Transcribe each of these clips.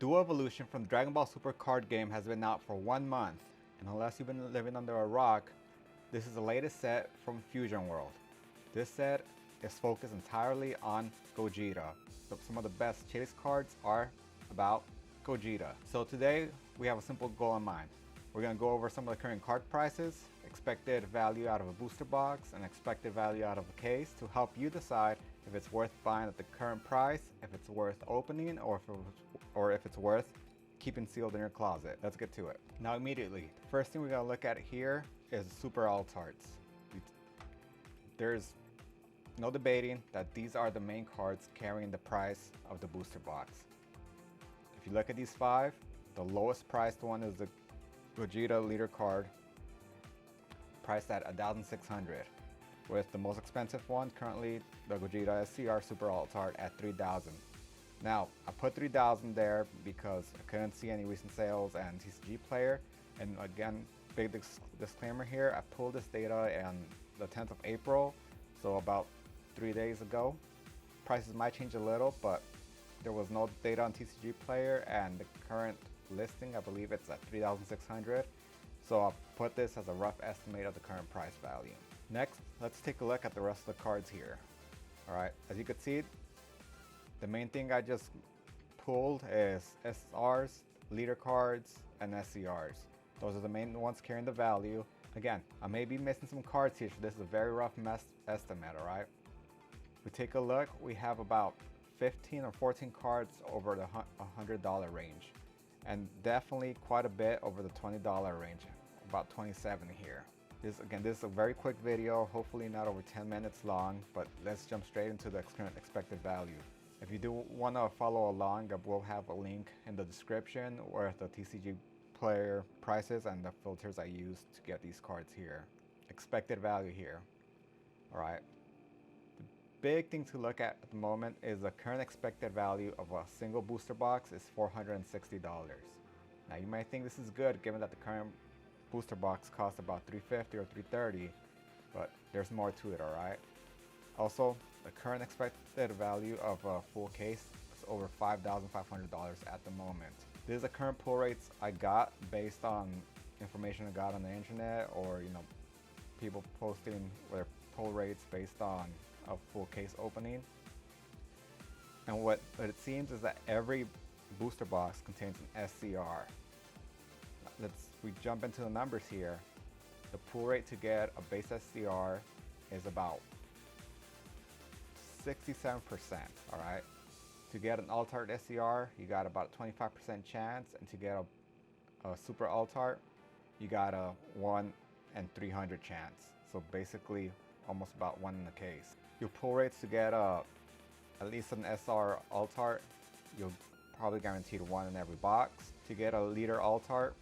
Dual Evolution from the Dragon Ball Super card game has been out for 1 month, and unless you've been living under a rock, this is the latest set from Fusion World. This set is focused entirely on Gogeta. So some of the best chase cards are about Gogeta. So today we have a simple goal in mind. We're going to go over some of the current card prices, expected value out of a booster box, and expected value out of a case to help you decide if it's worth buying at the current price, if it's worth opening, or if it's worth keeping sealed in your closet. Let's get to it. Now immediately, the first thing we're going to look at here is Super Altarts. There's no debating that these are the main cards carrying the price of the booster box. If you look at these 5, the lowest priced one is the Gogeta leader card, priced at 1,600, with the most expensive one currently the Gogeta SCR Super Altart at 3,000. Now I put 3,000 there because I couldn't see any recent sales and TCG Player, and again, big disclaimer here, I pulled this data on the 10th of April, so about 3 days ago. Prices might change a little, but there was no data on TCG Player, and the current listing, I believe it's at 3,600. So I'll put this as a rough estimate of the current price value. Next, let's take a look at the rest of the cards here. Alright, as you can see, the main thing I just pulled is SRs, leader cards, and SCRs. Those are the main ones carrying the value. Again, I may be missing some cards here, so this is a very rough estimate, alright? If we take a look, we have about 15 or 14 cards over the $100 range, and definitely quite a bit over the $20 range, about 27 here. This is a very quick video, hopefully not over 10 minutes long, but let's jump straight into the current expected value. If you do want to follow along, I will have a link in the description where the TCG Player prices and the filters I use to get these cards here. Expected value here. Alright. The big thing to look at the moment is the current expected value of a single booster box is $460. Now you might think this is good given that the current booster box costs about $350 or $330, but there's more to it, alright? Also, the current expected value of a full case is over $5,500 at the moment. This is the current pull rates I got based on information I got on the internet, or people posting their pull rates based on a full case opening. And what it seems is that every booster box contains an SCR. We jump into the numbers here. The pull rate to get a base SCR is about 67%, alright? To get an Altart SCR, you got about a 25% chance, and to get a Super Altart, you got a 1 in 300 chance. So basically, almost about 1 in a case. Your pull rates to get at least an SR Altart, you'll probably guaranteed 1 in every box. To get a leader Altart,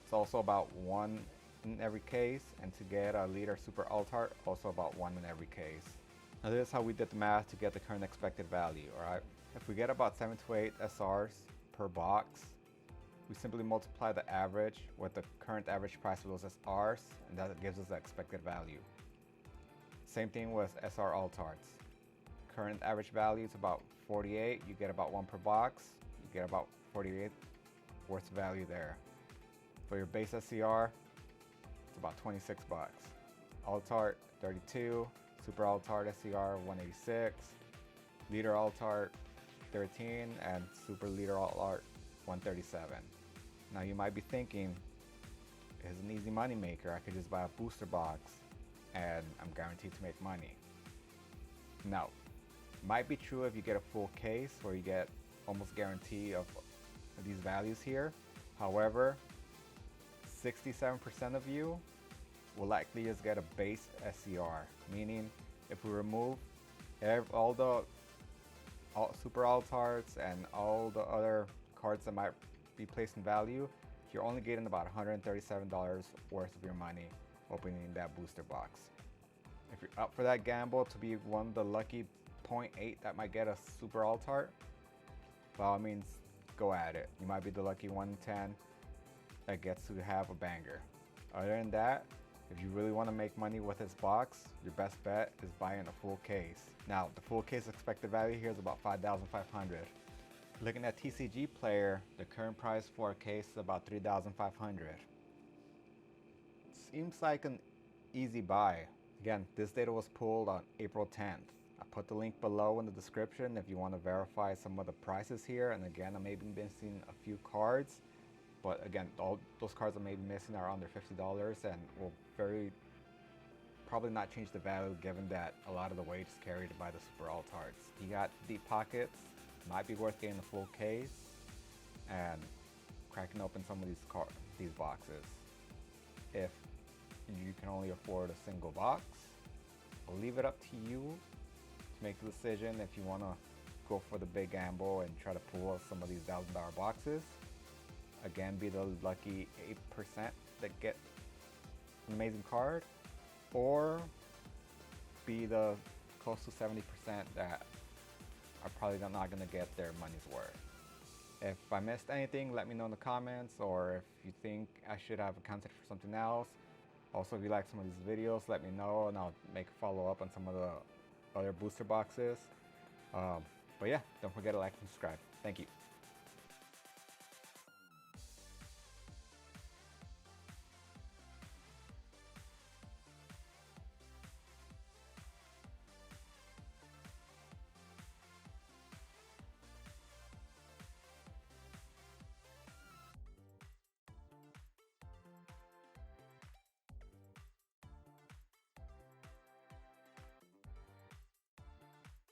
it's also about 1 in every case, and to get a leader Super Altart, also about 1 in every case. Now this is how we did the math to get the current expected value, alright? If we get about 7 to 8 SRs per box, we simply multiply the average with the current average price of those SRs, and that gives us the expected value. Same thing with SR Altarts. Current average value is about 48, you get about 1 per box, you get about 48 worth of value there. For your base SCR, it's about 26 bucks. Altart 32, Super Altart SCR 186, Leader Altart 13, and Super Leader Altart 137. Now you might be thinking, it's an easy money maker, I could just buy a booster box and I'm guaranteed to make money. No, might be true if you get a full case where you get almost guarantee of these values here. However, 67% of you will likely just get a base SCR, meaning if we remove all Super Altarts and all the other cards that might be placed in value, you're only getting about $137 worth of your money opening that booster box. If you're up for that gamble to be one of the lucky 0.8 that might get a Super Altart, by all means, go at it. You might be the lucky 1 in 10 that gets to have a banger. Other than that, if you really want to make money with this box, your best bet is buying a full case. Now, the full case expected value here is about $5,500. Looking at TCG Player, the current price for a case is about $3,500. Seems like an easy buy. Again, this data was pulled on April 10th. I put the link below in the description if you want to verify some of the prices here. And again, I may be missing a few cards, but again, all those cards I may be missing are under $50 and will probably not change the value given that a lot of the weight is carried by the Super Altards. You got deep pockets, might be worth getting a full case and cracking open some of these boxes. If you can only afford a single box, I'll leave it up to you to make the decision if you want to go for the big gamble and try to pull out some of these $1,000 boxes. Again, be the lucky 8% that get an amazing card, or be the close to 70% that are probably not going to get their money's worth. If I missed anything, let me know in the comments, or if you think I should have accounted for something else. Also, if you like some of these videos, let me know and I'll make a follow-up on some of the other booster boxes. But yeah, don't forget to like and subscribe. Thank you.